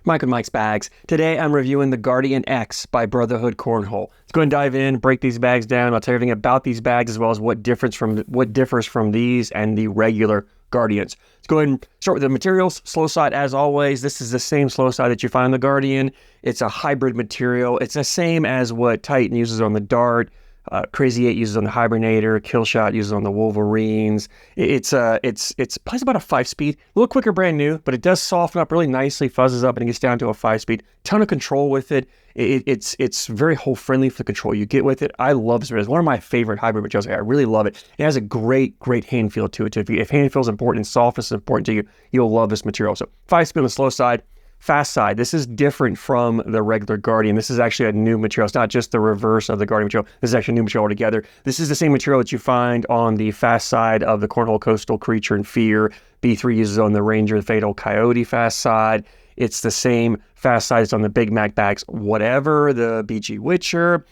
Mike with Mike's Bags. Today I'm reviewing the Guardian X by Brotherhood Cornhole. Let's go and dive in, break these bags down. I'll tell you everything about these bags as well as what differs from these and the regular Guardians. Let's go ahead and start with the materials. Slow side as always. This is the same slow side that you find in the Guardian. It's a hybrid material. It's the same as what Titan uses on the Dart. Crazy 8 uses on the Hibernator, Killshot uses on the Wolverines. It's plays about a 5-speed, a little quicker, brand new, but it does soften up really nicely, fuzzes up, and it gets down to a 5-speed. Ton of control with it. It's very hole friendly for the control you get with it. I love this. It's one of my favorite hybrid materials. I really love it. It has a great hand feel to it too. If hand feel is important and softness is important to you, you'll love this material. So 5-speed on the slow side. Fast side, this is different from the regular Guardian. This is actually a new material. It's not just the reverse of the Guardian material. This is actually a new material altogether. This is the same material that you find on the fast side of the Cornhole Coastal Creature and Fear. B3 uses on the Ranger, the Fatal Coyote fast side. It's the same fast side as on the Big Mac bags, whatever, the BG Witcher.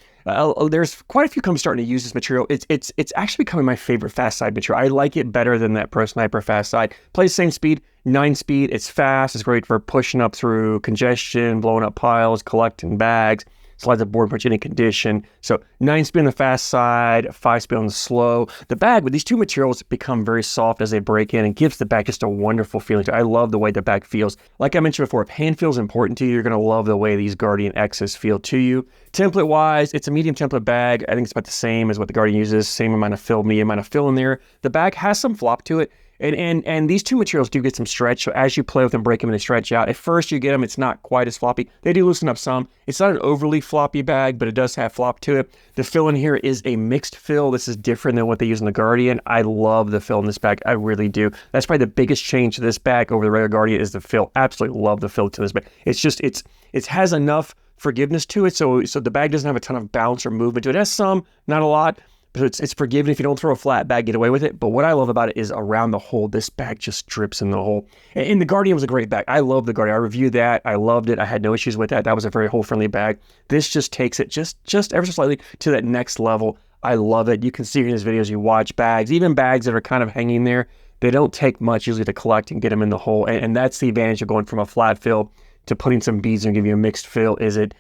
There's quite a few companies starting to use this material. It's actually becoming my favorite fast side material. I like it better than that Pro Sniper fast side. Plays the same speed, 9-speed. It's fast. It's great for pushing up through congestion, blowing up piles, collecting bags. Slides the board, puts you in condition. So 9-speed on the fast side, 5-speed on the slow. The bag with these two materials become very soft as they break in and gives the bag just a wonderful feeling. I love the way the bag feels. Like I mentioned before, if hand feel is important to you, you're going to love the way these Guardian X's feel to you. Template wise, it's a medium template bag. I think it's about the same as what the Guardian uses. Same amount of fill, medium amount of fill in there. The bag has some flop to it. And these two materials do get some stretch, so as you play with them, break them, and they stretch out. At first you get them, it's not quite as floppy. They do loosen up some. It's not an overly floppy bag, but it does have flop to it. The fill in here is a mixed fill. This is different than what they use in the Guardian. I love the fill in this bag. I really do. That's probably the biggest change to this bag over the regular Guardian is the fill. Absolutely love the fill to this bag. It's just, it has enough forgiveness to it, so the bag doesn't have a ton of bounce or movement to it. It has some, not a lot. So it's forgiving. If you don't throw a flat bag, get away with it. But what I love about it is around the hole, this bag just drips in the hole. And the Guardian was a great bag. I love the Guardian. I reviewed that. I loved it. I had no issues with that. That was a very hole-friendly bag. This just takes it just ever so slightly to that next level. I love it. You can see in these videos, you watch bags, even bags that are kind of hanging there. They don't take much usually to collect and get them in the hole. And that's the advantage of going from a flat fill to putting some beads and give you a mixed fill is it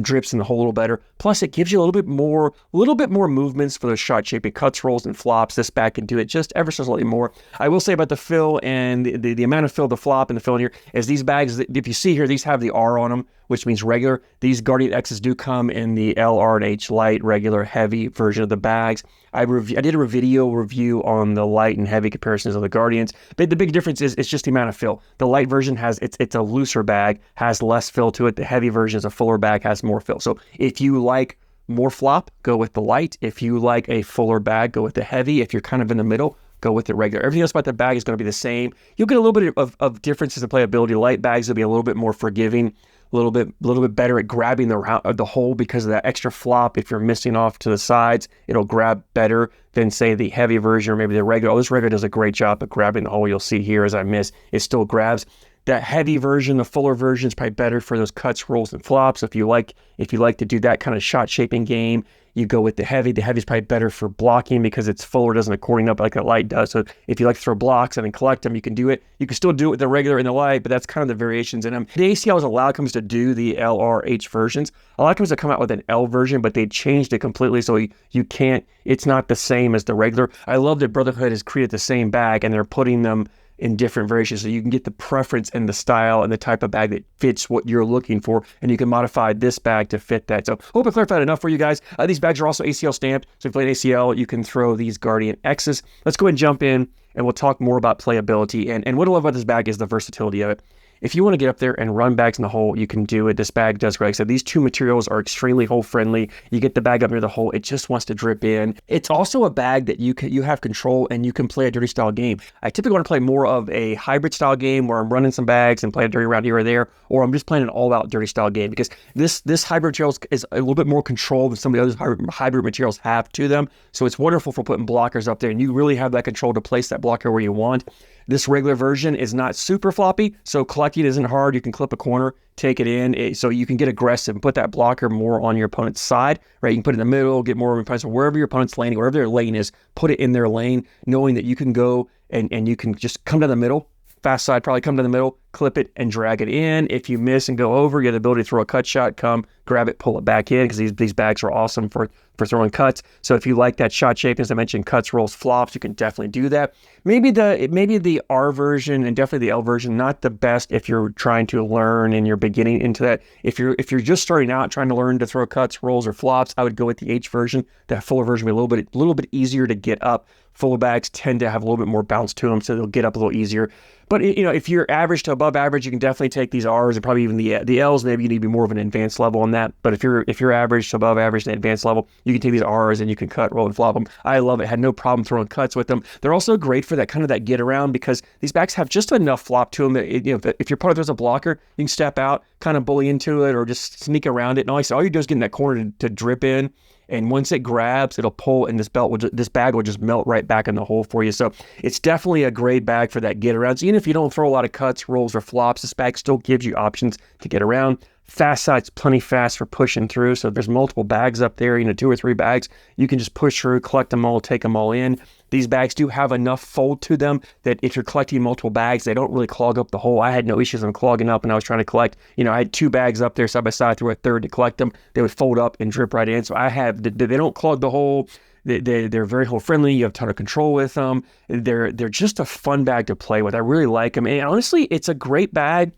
drips in the hole a little better. Plus it gives you a little bit more movements for those shot shaping cuts, rolls, and flops. This bag can do it just ever so slightly more. I will say about the fill and the amount of fill, the flop and the fill in here is these bags, if you see here, these have the R on them, which means regular. These Guardian X's do come in the L, R, and H light, regular, heavy version of the bags. I did a video review on the light and heavy comparisons of the Guardians, but the big difference is it's just the amount of fill. The light version it's a looser bag, has less fill to it. The heavy version is a fuller bag, has more fill. So if you like more flop, go with the light. If you like a fuller bag, go with the heavy. If you're kind of in the middle, go with the regular. Everything else about the bag is going to be the same. You'll get a little bit of differences in playability. Light bags will be a little bit more forgiving, a little bit better at grabbing the hole because of that extra flop. If you're missing off to the sides, it'll grab better than say the heavy version or maybe the regular. This regular does a great job at grabbing the hole. You'll see here as I miss, it still grabs. That heavy version, the fuller version, is probably better for those cuts, rolls, and flops. If you like to do that kind of shot shaping game, you go with the heavy. The heavy is probably better for blocking because it's fuller, doesn't according up like the light does. So if you like to throw blocks and then collect them, you can do it. You can still do it with the regular and the light, but that's kind of the variations in them. The ACL has allowed companies to do the L, R, H versions. A lot of companies have come out with an L version, but they changed it completely, so you can't. It's not the same as the regular. I love that Brotherhood has created the same bag and they're putting them in different variations, so you can get the preference and the style and the type of bag that fits what you're looking for, and you can modify this bag to fit that. So hope I clarified enough for you guys. These bags are also ACL stamped, so if you play an ACL, you can throw these Guardian X's. Let's go ahead and jump in, and we'll talk more about playability. And what I love about this bag is the versatility of it. If you want to get up there and run bags in the hole, you can do it. This bag does great. Like I said, these two materials are extremely hole friendly. You get the bag up near the hole, it just wants to drip in. It's also a bag that you have control and you can play a dirty style game. I typically want to play more of a hybrid style game where I'm running some bags and playing dirty around here or there, or I'm just playing an all out dirty style game because this hybrid material is a little bit more control than some of the other hybrid materials have to them. So it's wonderful for putting blockers up there, and you really have that control to place that blocker where you want. This regular version is not super floppy, so collecting isn't hard. You can clip a corner, take it in, so you can get aggressive and put that blocker more on your opponent's side, right? You can put it in the middle, get more of opponents, wherever your opponent's landing, wherever their lane is, put it in their lane, knowing that you can go and you can just come down the middle, fast side, probably come down the middle, clip it and drag it in. If you miss and go over, you have the ability to throw a cut shot, come grab it, pull it back in, because these bags are awesome for throwing cuts. So if you like that shot shape, as I mentioned, cuts, rolls, flops, you can definitely do that. Maybe the R version and definitely the L version, not the best if you're trying to learn and you're beginning into that. If you're just starting out trying to learn to throw cuts, rolls, or flops, I would go with the H version. That fuller version would be a little bit easier to get up. Fuller bags tend to have a little bit more bounce to them, so they'll get up a little easier. But if you're average to above average, you can definitely take these R's and probably even the L's. Maybe you need to be more of an advanced level on that. But if you're average to above average and advanced level, you can take these R's and you can cut, roll, and flop them. I love it. Had no problem throwing cuts with them. They're also great for that kind of that get around, because these bags have just enough flop to them that if your partner throws a blocker, you can step out, kind of bully into it, or just sneak around it. And all you do is get in that corner to drip in. And once it grabs, it'll pull, and this bag will just melt right back in the hole for you. So it's definitely a great bag for that get around. So even if you don't throw a lot of cuts, rolls, or flops, this bag still gives you options to get around. Fast side's plenty fast for pushing through. So if there's multiple bags up there, 2 or 3 bags, you can just push through, collect them all, take them all in. These bags do have enough fold to them that if you're collecting multiple bags, they don't really clog up the hole. I had no issues with them clogging up when I was trying to collect. I had 2 bags up there side by side, threw a third to collect them. They would fold up and drip right in. So they don't clog the hole. They're very hole friendly. You have a ton of control with them. They're just a fun bag to play with. I really like them. And honestly, it's a great bag.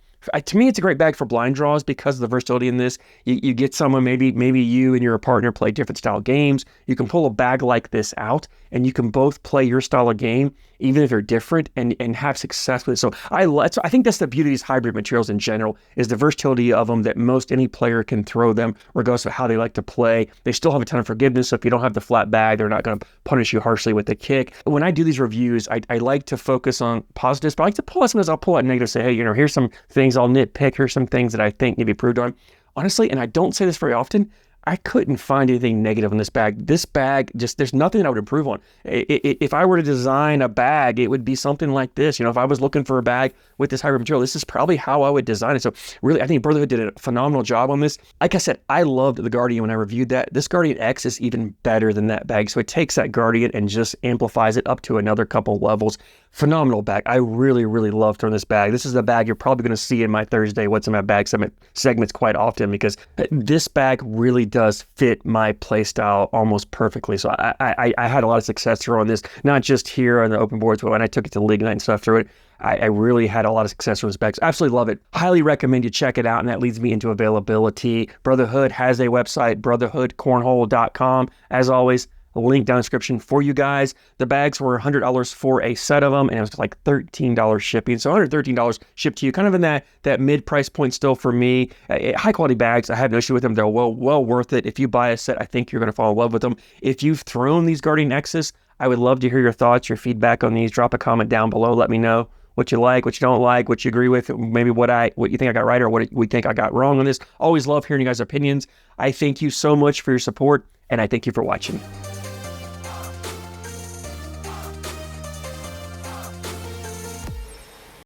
To me, it's a great bag for blind draws because of the versatility in this. You get someone, maybe you and your partner play different style games. You can pull a bag like this out, and you can both play your style of game, even if they're different, and have success with it. So I think that's the beauty of these hybrid materials in general, is the versatility of them, that most any player can throw them, regardless of how they like to play. They still have a ton of forgiveness, so if you don't have the flat bag, they're not going to punish you harshly with the kick. When I do these reviews, I like to focus on positives, but I like to pull out sometimes I'll pull out negatives, say, hey, here's some things I'll nitpick, here's some things that I think need to be improved on. Honestly, and I don't say this very often, I couldn't find anything negative in this bag. This bag, there's nothing I would improve on. If I were to design a bag, it would be something like this. If I was looking for a bag with this hybrid material, this is probably how I would design it. So really, I think Brotherhood did a phenomenal job on this. Like I said, I loved the Guardian when I reviewed that. This Guardian X is even better than that bag. So it takes that Guardian and just amplifies it up to another couple levels. Phenomenal bag. I really, really love throwing this bag. This is the bag you're probably going to see in my Thursday What's in My Bag segments quite often, because this bag really does fit my play style almost perfectly. So I had a lot of success throwing this, not just here on the open boards, but when I took it to league night and stuff through it. I really had a lot of success with this bag. So absolutely love it. Highly recommend you check it out. And that leads me into availability. Brotherhood has a website, brotherhoodcornhole.com. As always, a link down in the description for you guys. The bags were $100 for a set of them, and it was like $13 shipping. So $113 shipped to you, kind of in that mid price point still for me. High quality bags, I have no issue with them. They're well worth it. If you buy a set, I think you're going to fall in love with them. If you've thrown these Guardian X's, I would love to hear your thoughts, your feedback on these. Drop a comment down below. Let me know what you like, what you don't like, what you agree with, maybe what you think I got right or what we think I got wrong on this. Always love hearing you guys' opinions. I thank you so much for your support, and I thank you for watching.